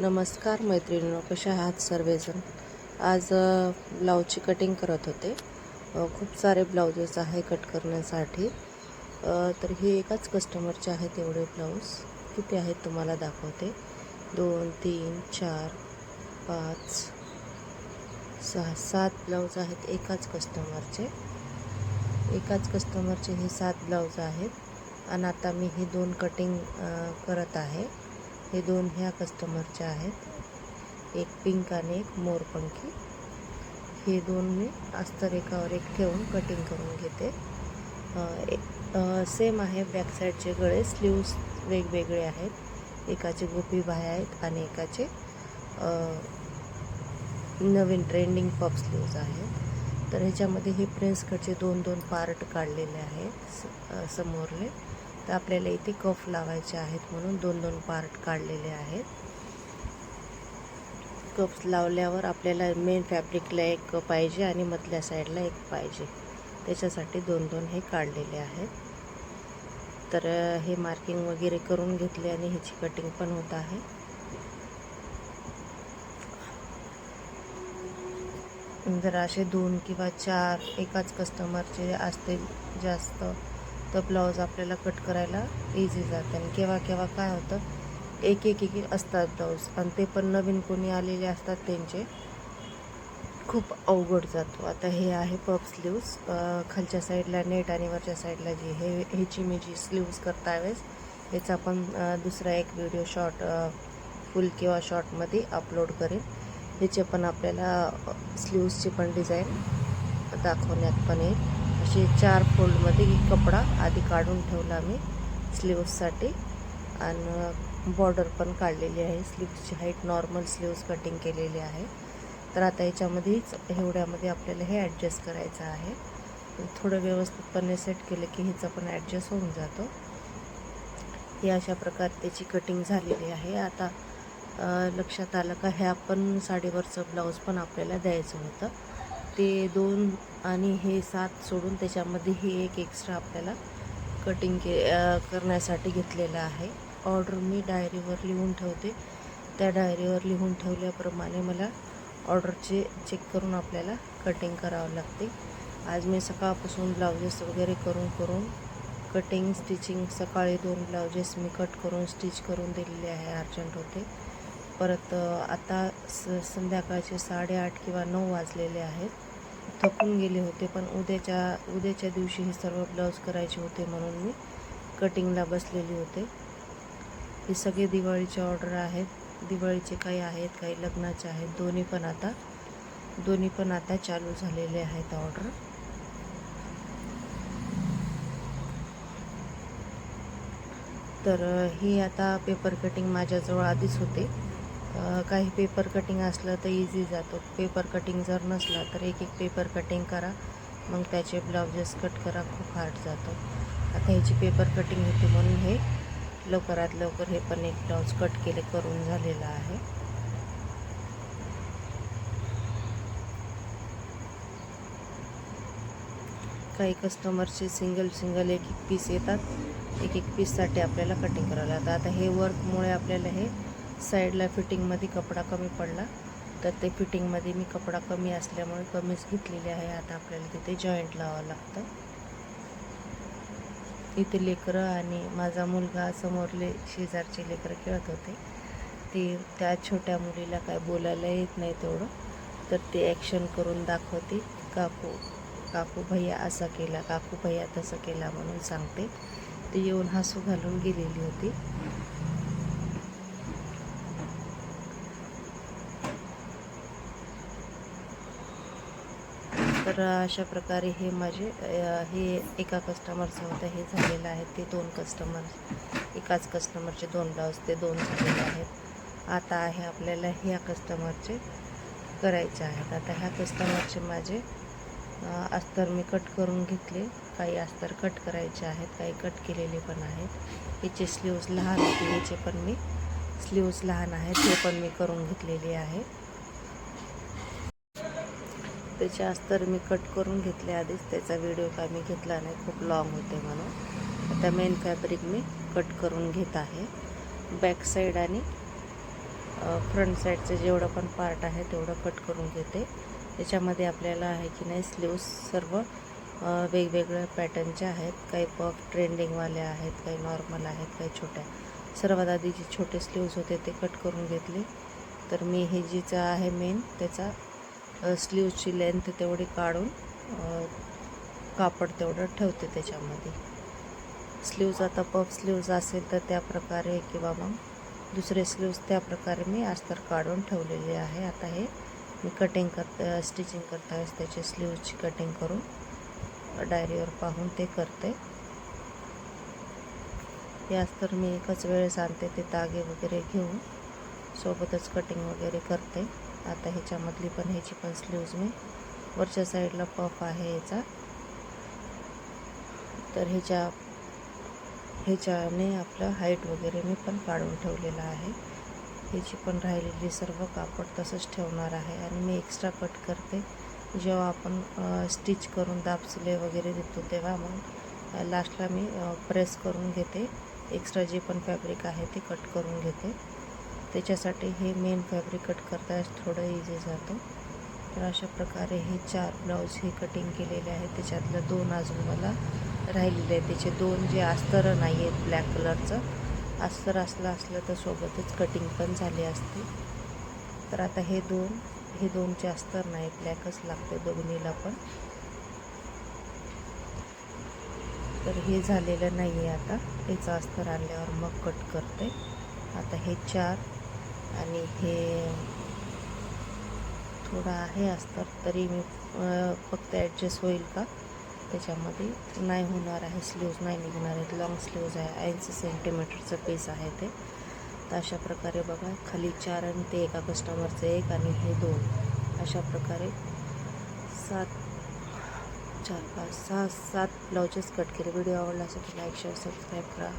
नमस्कार मैत्रिणींनो, कशा आहात सर्वजण. आज ब्लाऊजची कटिंग करत होते. खूप सारे ब्लाउजेस आहे कट करण्यासाठी. तर हे एकाच कस्टमरचे आहेत. एवढे ब्लाऊज किती आहेत तुम्हाला दाखवते. 2 3 4 5 6 7 ब्लाऊज आहेत एकाच कस्टमरचे हे 7 ब्लाऊज आहेत. आणि आता मी हे 2 कटिंग करत आहे. हे 2 ह्या कस्टमरचे आहेत. एक पिंक आणि एक मोरपंखी. हे 2 मी अस्तर एकावर एक ठेवून कटिंग करून घेते. सेम आहे. बॅक साईडचे गळे स्लीव्स वेगवेगळे आहेत. एकाचे गोपी बाह्या आहेत आणि एकाचे नवीन ट्रेंडिंग पफ स्लीव्स आहेत. तर ह्याच्यामध्ये हे प्रिन्स कटचे 2-2 पार्ट काढलेले आहेत समोरले. तर आपल्याला इथे कफ लावायचे आहेत म्हणून 2-2 पार्ट काढलेले आहेत. कप्स लावल्यावर आपल्याला मेन फॅब्रिकला एक पाहिजे आणि मधल्या साईडला एक पाहिजे. त्याच्यासाठी 2-2 हे काढलेले आहेत. तर हे मार्किंग वगैरे करून घेतले आणि ह्याची कटिंग पण होत आहे. जर असे 2 किंवा 4 एकाच कस्टमरचे असतील जास्त, तर ब्लाऊज आपल्याला कट करायला इझी जाते. आणि केव्हा केव्हा काय होतं, एक असतात ब्लाऊज आणि ते पण नवीन कोणी आलेले असतात त्यांचे खूप अवघड जातो. आता हे आहे पफ स्लीव्स. खालच्या साईडला नेट आणि वरच्या साईडला जी ह्याची मी जी स्लीव्स करता वेळेस याचा पण दुसरा एक व्हिडिओ शॉर्ट फुल किंवा शॉर्टमध्ये अपलोड करेन. ह्याचे पण आपल्याला स्लीव्सची पण डिझाईन दाखवण्यात पण येईल. असे 4 फोल्डमध्ये कपडा आधी काढून ठेवला मी स्लीव्ससाठी. आणि बॉर्डर पण काढलेली आहे. स्लीव्सची हाईट नॉर्मल स्लीव्स कटिंग केलेली आहे. तर आता याच्यामध्येच एवढ्यामध्ये आपल्याला हे ॲडजस्ट करायचं आहे. थोडं व्यवस्थितपणे सेट केलं की ह्याचा पण ॲडजस्ट होऊन जातो. हे अशा प्रकारे त्याची कटिंग झालेली आहे. आता लक्षात आलं का, ह्या पण साडीवरचं ब्लाऊज पण आपल्याला द्यायचं होतं. ते 2 आणि हे 7 सोडून त्याच्यामध्ये हे एक एक्स्ट्रा आपल्याला कटिंग करण्यासाठी घेतलेलं आहे. ऑर्डर मी डायरीवर लिहून ठेवते. त्या डायरीवर लिहून ठेवल्याप्रमाणे मला ऑर्डरचे चेक करून आपल्याला कटिंग करावं लागते. आज मी सकाळपासून ब्लाउजेस वगैरे करून कटिंग स्टिचिंग सकाळी 2 ब्लाउजेस मी कट करून स्टिच करून दिलेले आहे. अर्जंट होते. परत आता संध्याकाळचे 8:30 किंवा 9 वाजलेले आहेत. थकून गेले होते, पण उद्याच्या दिवशी हे सर्व ब्लाऊज करायचे होते म्हणून मी कटिंगला बसलेली होते. हे सगळे दिवाळीचे ऑर्डर आहेत. दिवाळीचे काही आहेत, काही लग्नाचे आहेत. दोन्ही पण आता चालू झालेले आहेत ऑर्डर. तर ही आता पेपर कटिंग माझ्याजवळ आधीच होते. काही पेपर कटिंग असलं तर इझी जातो. पेपर कटिंग जर नसला तर एक पेपर कटिंग करा, मग त्याचे ब्लाउजेस कट करा, खूप हार्ड जातो. आता ह्याची पेपर कटिंग होती म्हणून हे लवकरात लवकर हे पण एक ब्लाऊज कट करून झालेला आहे. काही कस्टमरचे सिंगल एक पीस येतात. एक पीससाठी आपल्याला कटिंग करावं लागतं. आता हे वर्कमुळे आपल्याला हे साईडला फिटिंगमध्ये कपडा कमी पडला, तर ते फिटिंगमध्ये मी कपडा कमी असल्यामुळे कमीच घेतलेले आहे. आता आपल्याला तिथे जॉईंट लावावं लागतं. इथे लेकरं आणि माझा मुलगा समोरले शेजारचे लेकरं खेळत होते. त्या छोट्या मुलीला काय बोलायला येत नाही तेवढं, तर ते ॲक्शन करून दाखवते. काकू भैया असा केला, काकू भैया तसं केला म्हणून सांगते. ती येऊन हसू घालून गेलेली होती. तर अशा प्रकारे हे माझे हे एका कस्टमरचं होतं, हे झालेलं आहे. ते 2 कस्टमर, एकाच कस्टमरचे 2 ब्लाऊज ते 2 झालेले आहेत. आता आहे आपल्याला ह्या कस्टमरचे करायचे आहेत. आता ह्या कस्टमरचे माझे अस्तर मी कट करून घेतले. काही अस्तर कट करायचे आहेत, काही कट केलेले पण आहेत. याचे स्लीव्स लहान होते, याचे पण मी स्लीव्स लहान आहेत, हे पण मी करून घेतलेले आहे. त्याचे अस्तर मी कट करून घेतले आधीच. त्याचा व्हिडिओ काय मी घेतला नाही, खूप लॉंग होते म्हणून. आता मेन फॅब्रिक मी कट करून घेत आहे. बॅक साईड आणि फ्रंट साईडचं जेवढं पण पार्ट आहे तेवढं कट करून घेते. त्याच्यामध्ये आपल्याला आहे की नाही स्लीव्स सर्व वेगवेगळ्या पॅटर्नचे आहेत. काही पफ ट्रेंडिंगवाले आहेत, काही नॉर्मल आहेत, काही छोट्या. सर्वात आधी जे छोटे स्लीव्स होते ते कट करून घेतले. तर मी हे जीचं आहे मेन त्याचा स्लीव्सची लेंथ तेवढी काढून कापड तेवढं ठेवते त्याच्यामध्ये. स्लीव्ज आता पफ स्लीव्ज असेल तर त्या प्रकारे किंवा मग दुसरे स्लीव्स त्या प्रकारे मी अस्तर काढून ठेवलेले आहे. आता हे मी स्टिचिंग करता वेळेस त्याचे स्लीव्सची कटिंग करून डायरीवर पाहून ते करते. हे अस्तर मी एकच वेळेस आणते, ते तागे वगैरे घेऊन सोबतच कटिंग वगैरे करते. आता ह्याच्यामधली पण ह्याची पण स्लीव्ज मी वरच्या साईडला पफ आहे याचा, तर ह्याच्याने आपलं हाईट वगैरे मी पण काढून ठेवलेलं आहे. ह्याची पण राहिलेली सर्व कापड तसंच ठेवणार आहे. आणि मी एक्स्ट्रा कट करते जेव्हा आपण स्टिच करून दाबसिले वगैरे देतो तेव्हा मग लास्टला मी प्रेस करून घेते. एक्स्ट्रा जे पण फॅब्रिक आहे ते कट करून घेते. त्याच्यासाठी हे मेन फॅब्रिक कट करता थोडं इझी जातं. तर अशा प्रकारे हे 4 ब्लाऊज हे कटिंग केलेले आहेत. त्याच्यातलं 2 अजून मला राहिलेले आहेत. त्याचे 2 जे अस्तर नाही आहेत ब्लॅक कलरचं अस्तर असलं तर सोबतच कटिंग पण झाली असते. तर आता हे दोनचे अस्तर नाही, ब्लॅकच लागते दोन्हीला पण. तर हे झालेलं नाही आहे. आता याचं अस्तर आणल्यावर मग कट करते. आता हे 4 आणि हे थोडं आहे अस्तर, तरी मी फक्त ॲडजस्ट होईल का त्याच्यामध्ये नाही होणार आहे. स्लीव्ज नाही निघणार आहेत. लॉंग स्लीव्ज आहे, 80 सेंटीमीटरचं पीस आहे ते. तर अशा प्रकारे बघा, खाली 4 आणि ते एका कस्टमरचं 1 आणि हे 2 अशा प्रकारे 4 5 6 7 ब्लाउजेस कट केले. व्हिडिओ आवडला असेल तर लाईक शेअर सबस्क्राईब करा.